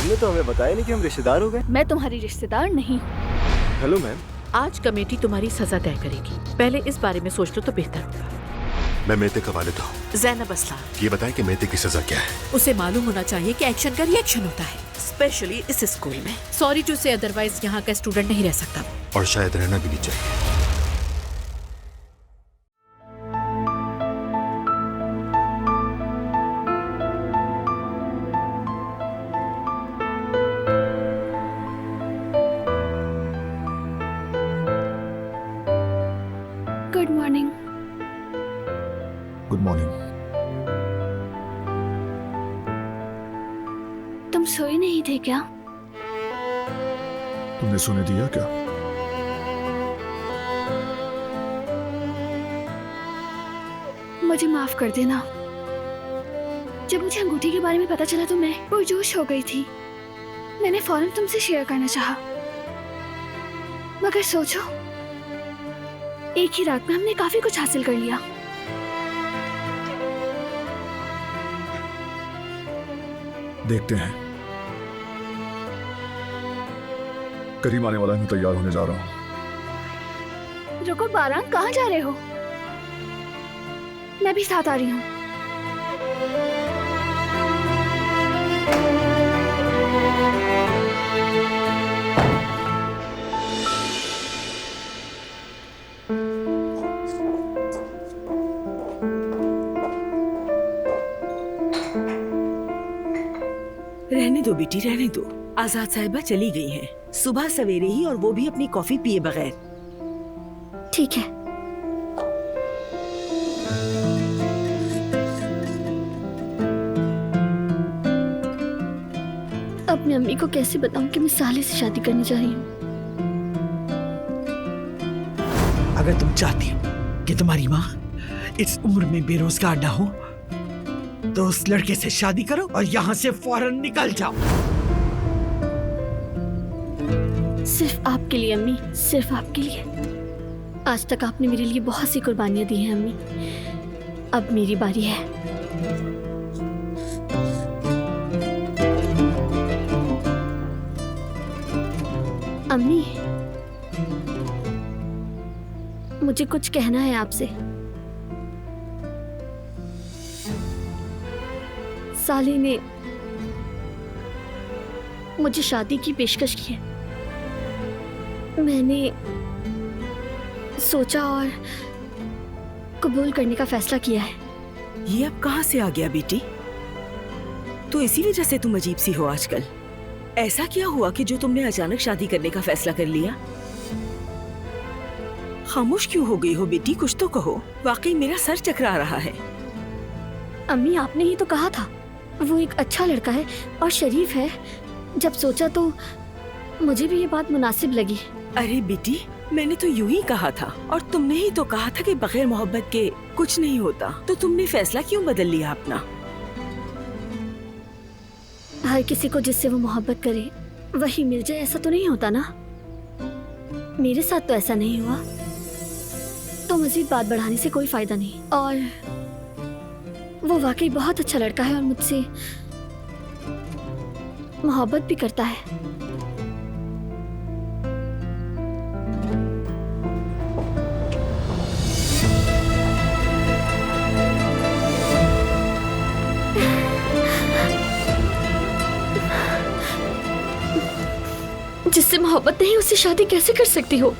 तुमने तो हमें बताया नहीं कि हम रिश्तेदार हो गए। मैं तुम्हारी रिश्तेदार नहीं हूँ। Hello ma'am. आज कमेटी तुम्हारी सजा तय करेगी, पहले इस बारे में सोच लो तो बेहतर होगा। मैं मेहते का वालिद हूँ। ज़ैनब असलान, ये बताएं कि मेहते की सजा क्या है। उसे मालूम होना चाहिए कि एक्शन का रिएक्शन होता है, स्पेशली इस स्कूल में। सॉरी टू से, अदरवाइज यहाँ का स्टूडेंट नहीं रह सकता और शायद रहना भी नहीं चाहिए। Good morning. Good morning. तुम सोए नहीं थे क्या? तुमने सोने दिया क्या? मुझे माफ कर देना। जब मुझे अंगूठी के बारे में पता चला तो मैं पुरजोश हो गई थी। मैंने फौरन तुमसे शेयर करना चाहा, मगर सोचो, एक ही रात में हमने काफी कुछ हासिल कर लिया। देखते हैं। करीम आने वाला है, मैं तैयार होने जा रहा हूँ। रुको बारान, कहाँ जा रहे हो? मैं भी साथ आ रही हूँ। रहने दो बेटी, रहने दो। आजाद साहिबा चली गई हैं, सुबह सवेरे ही, और वो भी अपनी कॉफी पिए बगैर। ठीक है। अपनी अम्मी को कैसे बताऊं कि मैं साले से शादी करने जा रही हूँ? अगर तुम चाहती हो कि तुम्हारी माँ इस उम्र में बेरोजगार ना हो, तो उस लड़के से शादी करो और यहाँ से फौरन निकल जाओ। सिर्फ आपके लिए अम्मी, सिर्फ आपके लिए। आज तक आपने मेरे लिए बहुत सी कुर्बानियां दी हैं अम्मी। अब मेरी बारी है। अम्मी, मुझे कुछ कहना है आपसे। साले ने मुझे शादी की पेशकश की है। मैंने सोचा और कबूल करने का फैसला किया है। ये अब कहाँ से आ गया बेटी? तो इसी वजह से तुम अजीब सी हो आजकल। ऐसा क्या हुआ कि जो तुमने अचानक शादी करने का फैसला कर लिया? खामोश क्यों हो गई हो बेटी? कुछ तो कहो। वाकई मेरा सर चकरा रहा है। अम्मी, आपने ही तो कहा था वो एक अच्छा लड़का है और शरीफ है। जब सोचा तो मुझे भी ये बात मुनासिब लगी। अरे बेटी, मैंने तो यूं ही कहा था, और तुमने ही तो कहा था कि बगैर मोहब्बत के कुछ नहीं होता। तो तुमने फैसला क्यों बदल लिया अपना? हर किसी को जिससे वो मोहब्बत करे वही मिल जाए, ऐसा तो नहीं होता ना। मेरे साथ तो ऐसा नहीं हुआ, तो मजीद बात बढ़ाने से कोई फायदा नहीं। और वो वाकई बहुत अच्छा लड़का है और मुझसे मोहब्बत भी करता है। जिससे मोहब्बत नहीं उससे शादी कैसे कर सकती हो?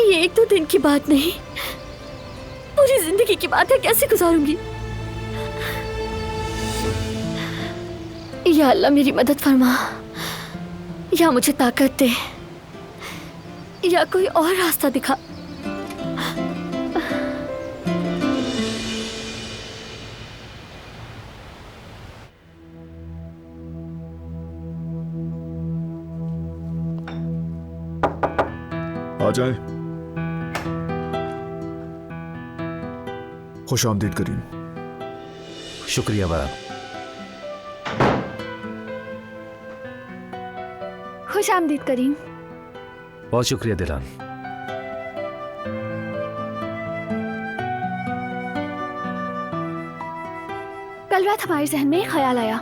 ये एक दो दिन की बात नहीं, पूरी जिंदगी की बात है। कैसे गुजारूंगी? या अल्लाह मेरी मदद फरमा, या मुझे ताकत दे, या कोई और रास्ता दिखा। आ जाए। खुश आमदीद करीम। शुक्रिया बाप। खुश आमदीद करीम। बहुत शुक्रिया दिलान। कल रात हमारे जहन में एक ख्याल आया।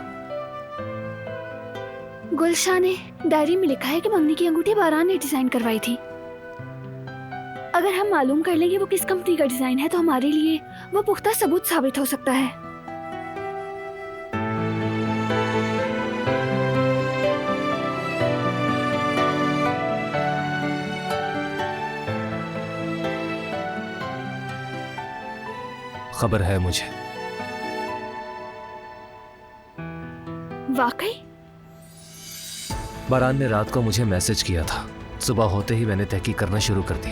गुलशाह ने डायरी में लिखा है कि मंगनी की अंगूठी बारान ने डिजाइन करवाई थी। अगर हम मालूम कर लेंगे वो किस कंपनी का डिजाइन है तो हमारे लिए वो पुख्ता सबूत साबित हो सकता है। खबर है मुझे। वाकई? बारान ने रात को मुझे मैसेज किया था। सुबह होते ही मैंने तहकीक करना शुरू कर दी।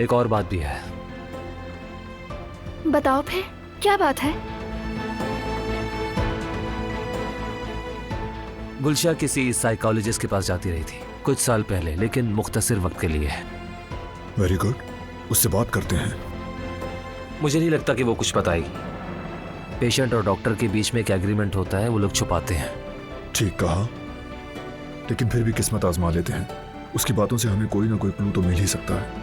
एक और बात भी है। बताओ फिर, क्या बात है? गुलशाह किसी साइकोलॉजिस्ट के पास जाती रही थी कुछ साल पहले, लेकिन मुख्तसर वक्त के लिए है। वेरी गुड, उससे बात करते हैं। मुझे नहीं लगता कि वो कुछ बताएगी। पेशेंट और डॉक्टर के बीच में एक एग्रीमेंट होता है, वो लोग छुपाते हैं। ठीक कहा, लेकिन फिर भी किस्मत आजमा लेते हैं। उसकी बातों से हमें कोई ना कोई क्लू तो मिल ही सकता है।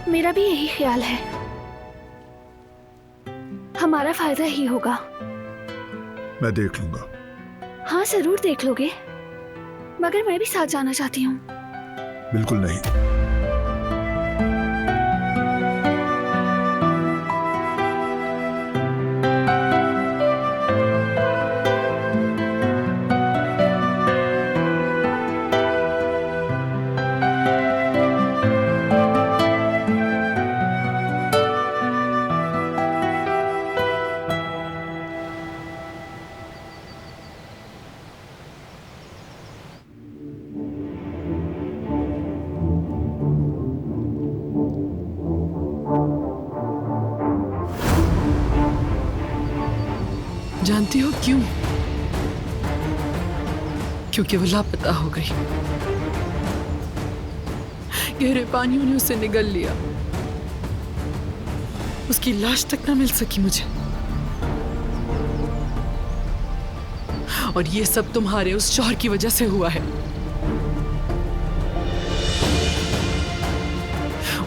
मेरा भी यही ख्याल है, हमारा फायदा ही होगा। मैं देख लूंगा। हाँ जरूर देख लोगे, मगर मैं भी साथ जाना चाहती हूँ। बिल्कुल नहीं। जानती हो क्यों? क्योंकि वो लापता हो गई। गहरे पानियों ने उसे निगल लिया। उसकी लाश तक ना मिल सकी मुझे। और ये सब तुम्हारे उस शौहर की वजह से हुआ है।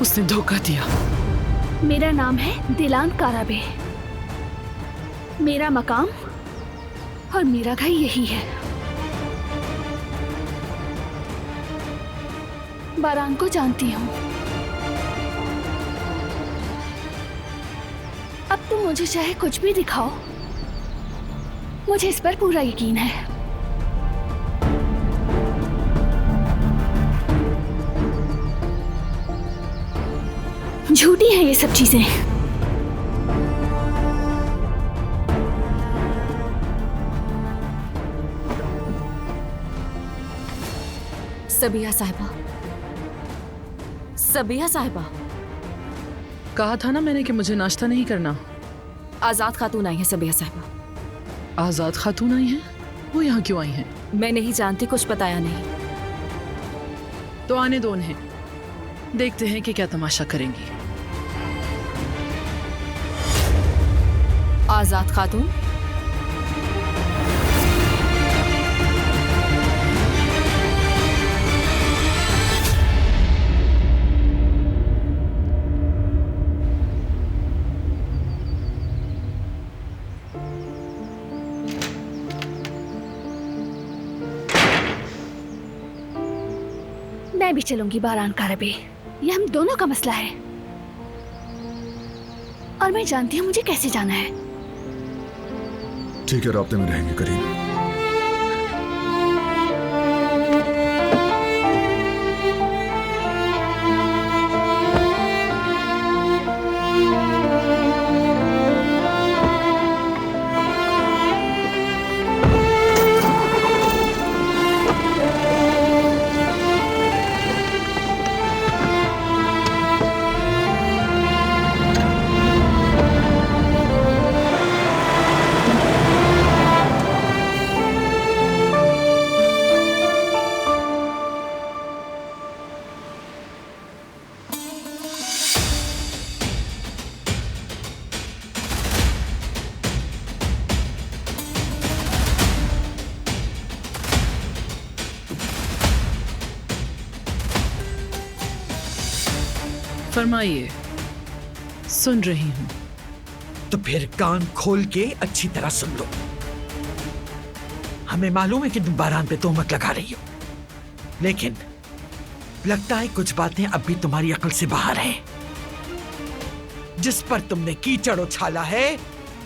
उसने धोखा दिया। मेरा नाम है दिलान काराबे। मेरा मकाम और मेरा घर यही है। बारान को जानती हूँ। अब तुम मुझे चाहे कुछ भी दिखाओ, मुझे इस पर पूरा यकीन है। झूठी हैं ये सब चीजें। सबिया साहिबा, सबिया साहिबा। कहा था ना मैंने कि मुझे नाश्ता नहीं करना। आजाद खातून आई है सबिया साहिबा। आजाद खातून आई हैं? वो यहाँ क्यों आई हैं? मैं नहीं जानती, कुछ बताया नहीं। तो आने दो उन्हें, देखते हैं कि क्या तमाशा करेंगी। आजाद खातून, मैं भी चलूंगी बारान काराबे। ये हम दोनों का मसला है और मैं जानती हूँ मुझे कैसे जाना है। ठीक है, राब्ते में रहेंगे करीम। फरमाइए, सुन रही हूँ। तो फिर कान खोल के अच्छी तरह सुन लो। हमें मालूम है कि तुम बारान पे तोहमत लगा रही हो, लेकिन लगता है कुछ बातें अब भी तुम्हारी अकल से बाहर हैं। जिस पर तुमने कीचड़ उछाला है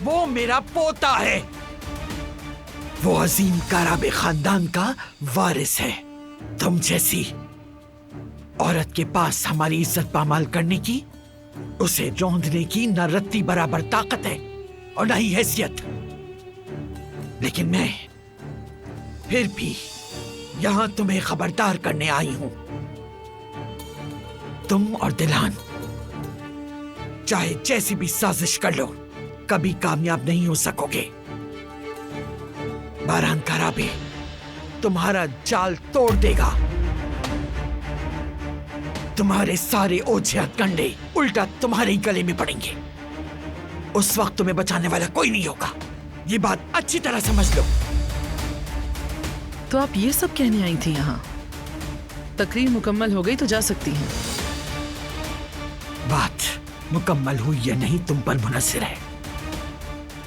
वो मेरा पोता है। वो अजीम काराबे खानदान का वारिस है। तुम जैसी औरत के पास हमारी इज्जत पामाल करने की, उसे रौंदने की न रत्ती बराबर ताकत है और न ही हैसियत। लेकिन मैं फिर भी यहां तुम्हें खबरदार करने आई हूं। तुम और दिलान चाहे जैसी भी साजिश कर लो, कभी कामयाब नहीं हो सकोगे। बारान काराबे तुम्हारा जाल तोड़ देगा। तुम्हारे सारे ओछे हथकंडे उल्टा तुम्हारे ही गले में पड़ेंगे। उस वक्त तुम्हें बचाने वाला कोई नहीं होगा। ये बात अच्छी तरह समझ लो। तो आप ये सब कहने आई थी यहाँ? तकरीर मुकम्मल हो गई तो जा सकती हैं। बात मुकम्मल हुई या नहीं तुम पर मुनसिर है।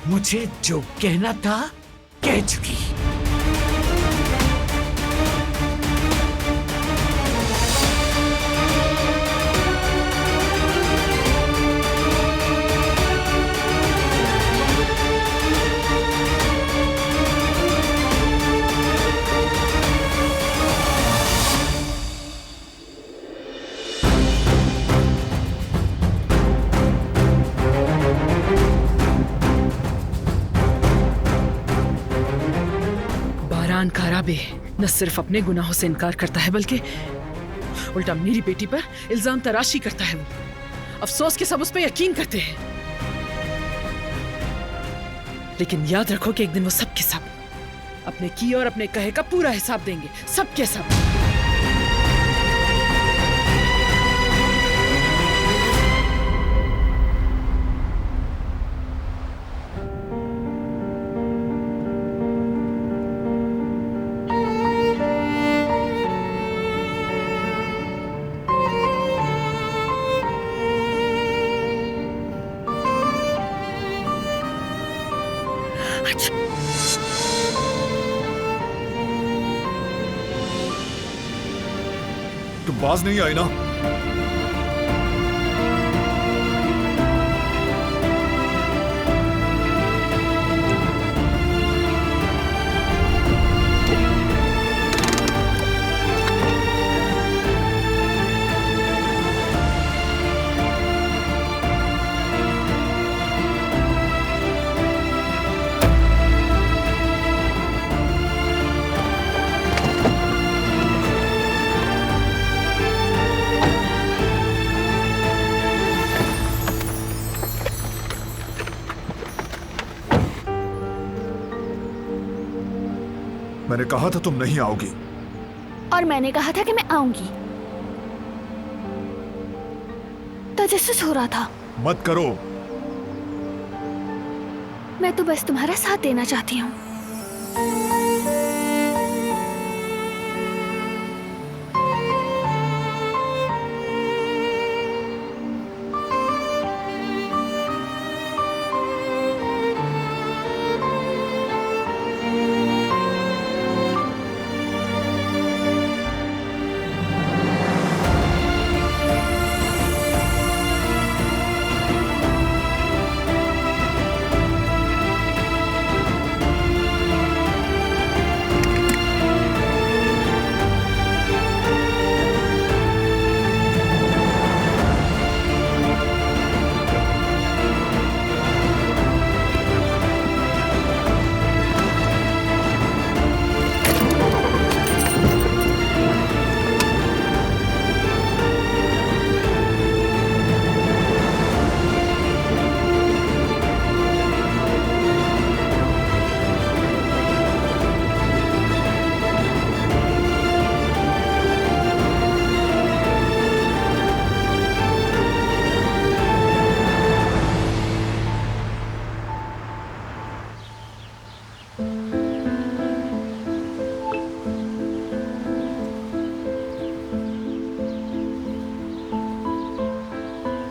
मुझे जो कहना था कह चुकी। बारान काराबे न सिर्फ अपने गुनाहों से इनकार करता है बल्कि उल्टा मेरी बेटी पर इल्जाम तराशी करता है। वो अफसोस के सब उस पर यकीन करते हैं, लेकिन याद रखो कि एक दिन वो सब के सब अपने किए और अपने कहे का पूरा हिसाब देंगे, सब के सब। तुम बाज नहीं आई ना? मैंने कहा था तुम नहीं आओगी। और मैंने कहा था कि मैं आऊंगी। तजस्सुस हो रहा था। मत करो। मैं तो बस तुम्हारा साथ देना चाहती हूँ।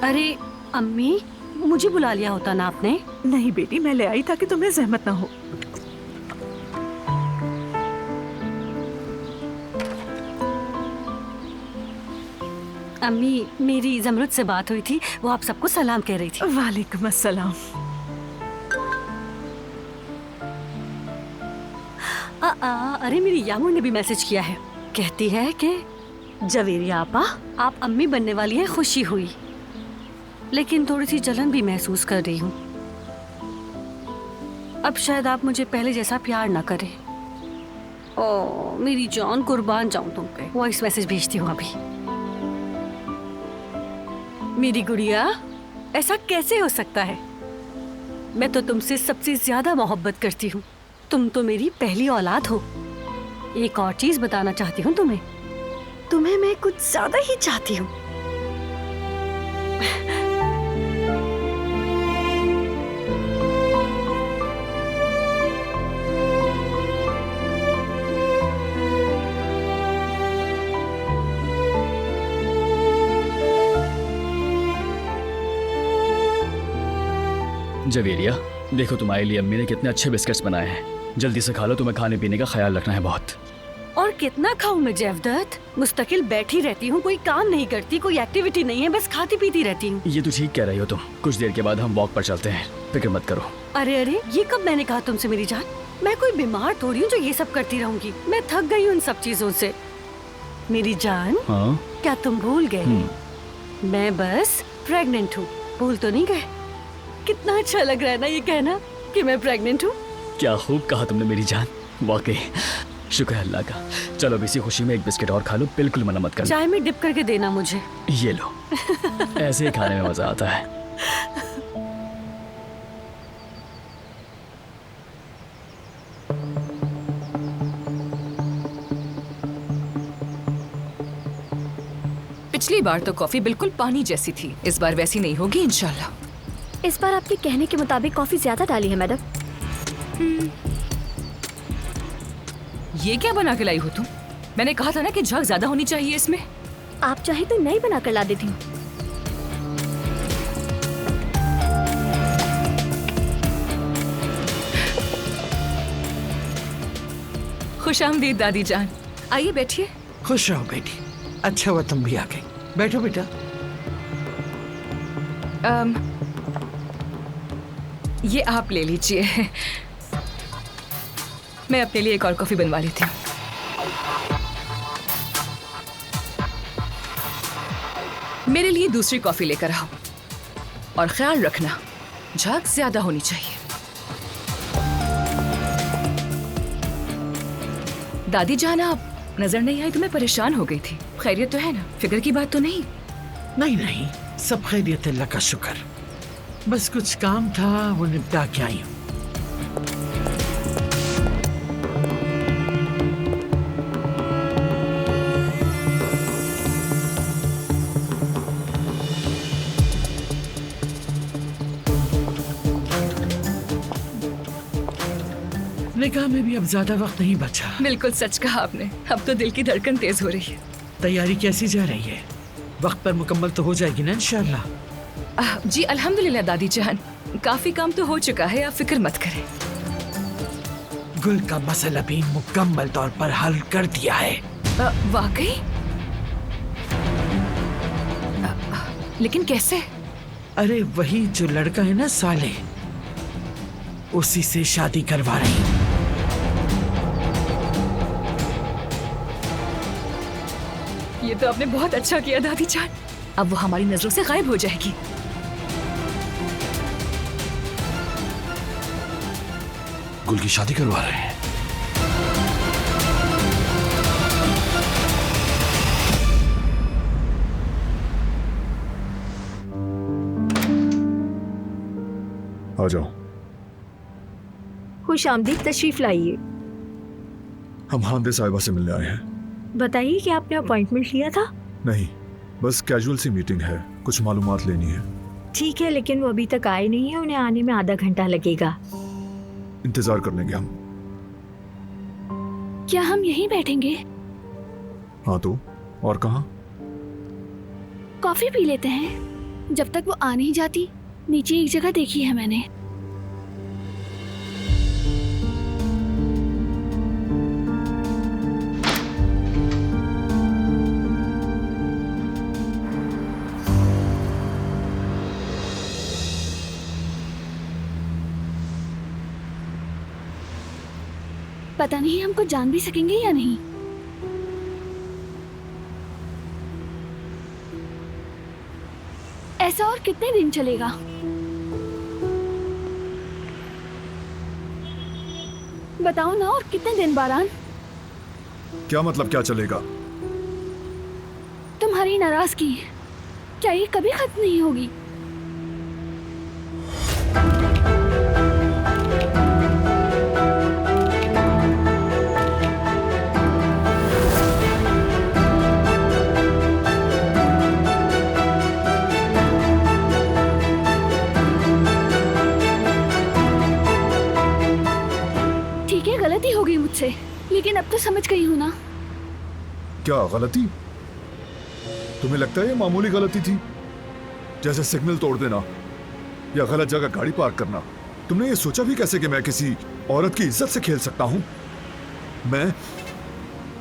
अरे अम्मी, मुझे बुला लिया होता ना आपने। नहीं बेटी, मैं ले आई ताकि तुम्हें जहमत ना हो। अम्मी, मेरी जमरुद से बात हुई थी, वो आप सबको सलाम कह रही थी। वालेकुम अस्सलाम। अरे मेरी यामू ने भी मैसेज किया है, कहती है कि जवेरिया आपा, आप अम्मी बनने वाली है, खुशी हुई, लेकिन थोड़ी सी जलन भी महसूस कर रही हूँ। अब शायद आप मुझे पहले जैसा प्यार ना करें। ओ मेरी जान, कुर्बान जाऊं तुम पे। वॉइस मैसेज भेजती हूँ अभी। मेरी गुड़िया, ऐसा कैसे हो सकता है? मैं तो तुमसे सबसे ज्यादा मोहब्बत करती हूँ। तुम तो मेरी पहली औलाद हो। एक और चीज बताना चाहती हूँ तुम्हें मैं कुछ ज्यादा ही चाहती हूँ। जवेरिया, देखो तुम्हारे लिए अम्मी ने कितने अच्छे बिस्किट्स बनाए हैं। जल्दी से खा लो, तुम्हें खाने पीने का ख्याल रखना है बहुत। और कितना खाऊं मैं जेवदत? मुस्तकिल बैठी रहती हूँ, कोई काम नहीं करती, कोई एक्टिविटी नहीं है, बस खाती पीती रहती हूँ। ये तो ठीक कह रही हो तुम। कुछ देर के बाद हम वॉक पर चलते हैं, फिक्र मत करो। अरे अरे, ये कब मैंने कहा तुमसे मेरी जान? मैं कोई बीमार थोड़ी हूँ जो ये सब करती रहूंगी। मैं थक गई हूँ इन सब चीजों से। मेरी जान, हाँ? क्या तुम भूल गए? मैं बस प्रेग्नेंट हूँ। भूल तो नहीं गए? कितना अच्छा लग रहा है ना ये कहना कि मैं प्रेग्नेंट हूँ। क्या खूब कहा तुमने मेरी जान, वाकई शुक्र है अल्लाह का। चलो अब इसी खुशी में एक बिस्किट और खा लो, बिल्कुल मना मत करना। चाय में डिप करके देना मुझे। ये लो। ऐसे ही खाने में मजा आता है। पिछली बार तो कॉफी बिल्कुल पानी जैसी थी, इस बार वैसी नहीं होगी इंशाल्लाह। इस बार आपके कहने के मुताबिक कॉफी ज्यादा डाली है मैडम। ये क्या बना के लाई हो तुम? मैंने कहा था ना कि झाग ज्यादा होनी चाहिए इसमें। आप चाहे तो नई बना कर ला देती हूँ। खुशामदीद दादी जान, आइए बैठिए। खुश रहो बेटी, अच्छा हुआ तुम भी आ गई। बैठो बेटा। ये आप ले लीजिए, मैं अपने लिए एक और कॉफी बनवा लेती हूँ। मेरे लिए दूसरी कॉफी लेकर आओ और ख्याल रखना झाग ज्यादा होनी चाहिए। दादी जान, आप नजर नहीं आई तो मैं परेशान हो गई थी। खैरियत तो है ना? फिक्र की बात तो नहीं? नहीं नहीं, सब खैरियत है, अल्लाह का शुक्र। बस कुछ काम था, वो निपटा के आई हूँ। निकाह में भी अब ज्यादा वक्त नहीं बचा। बिल्कुल सच कहा आपने, अब तो दिल की धड़कन तेज हो रही है। तैयारी कैसी जा रही है? वक्त पर मुकम्मल तो हो जाएगी ना इंशाल्लाह? जी अल्हम्दुलिल्लाह दादी जान, काफी काम तो हो चुका है, आप फिक्र मत करें। गुल का मसला भी मुकम्मल तौर पर हल कर दिया है। वाकई? लेकिन कैसे? अरे वही जो लड़का है ना साले, उसी से शादी करवा रही हूँ। ये तो आपने बहुत अच्छा किया दादी जान, अब वो हमारी नजरों से गायब हो जाएगी। गुल की शादी करवा रहे हैं? आ जाओ। खुशामदीद, तशरीफ लाइए। हम हांदे साहिबा से मिलने आए हैं। बताइए कि आपने अपॉइंटमेंट लिया था? नहीं, बस कैजुअल सी मीटिंग है, कुछ मालूमात लेनी है। ठीक है, लेकिन वो अभी तक आए नहीं है, उन्हें आने में आधा घंटा लगेगा। इंतजार कर लेंगे हम। क्या हम यहीं बैठेंगे? हाँ तो और कहाँ? कॉफी पी लेते हैं, जब तक वो आ नहीं जाती। नीचे एक जगह देखी है मैंने। पता नहीं हमको जान भी सकेंगे या नहीं। ऐसा और कितने दिन चलेगा? बताओ ना, और कितने दिन बारान? क्या मतलब क्या चलेगा? तुम्हारी नाराजगी क्या ये कभी खत्म नहीं होगी? गलती हो गई मुझसे, लेकिन अब तो समझ गई हूँ ना। क्या गलती? तुम्हें लगता है ये मामूली गलती थी, जैसे सिग्नल तोड़ देना या गलत जगह गाड़ी पार्क करना? तुमने ये सोचा भी कैसे कि मैं किसी औरत की इज्जत से खेल सकता हूँ? मैं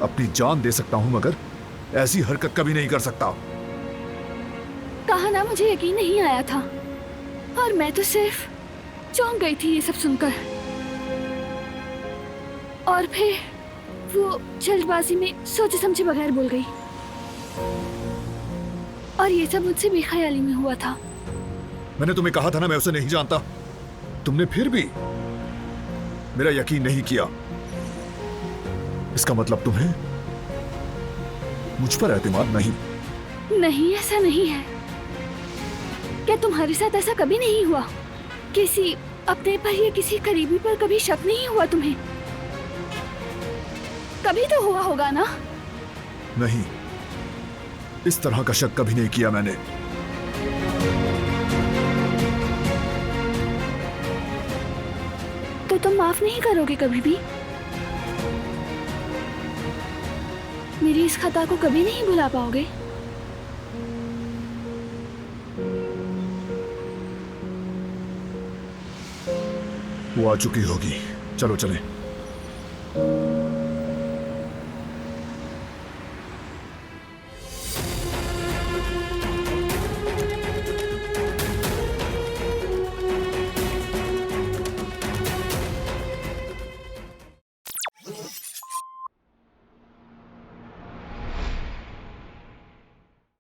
अपनी जान दे सकता हूँ मगर ऐसी हरकत कभी नहीं कर सकता। कहा ना, मुझे यकीन नहीं आया था और मैं तो सिर्फ चौंक गई थी ये सब सुनकर। और फिर वो जल्दबाजी में सोचे समझे बगैर बोल गई, और ये सब मुझसे बेख्याली में हुआ था। मैंने तुम्हें कहा था ना मैं उसे नहीं जानता। तुमने फिर भी मेरा यकीन नहीं किया। इसका मतलब तुम्हें मुझ पर एतमाद नहीं? नहीं, ऐसा नहीं है। क्या तुम्हारे साथ ऐसा कभी नहीं हुआ? किसी अपने पर या किसी करीबी पर कभी शक नहीं हुआ तुम्हें? कभी तो हुआ होगा ना? नहीं, इस तरह का शक कभी नहीं किया मैंने। तो तुम माफ नहीं करोगे कभी भी? मेरी इस खता को कभी नहीं भुला पाओगे? वो आ चुकी होगी। चलो चलें।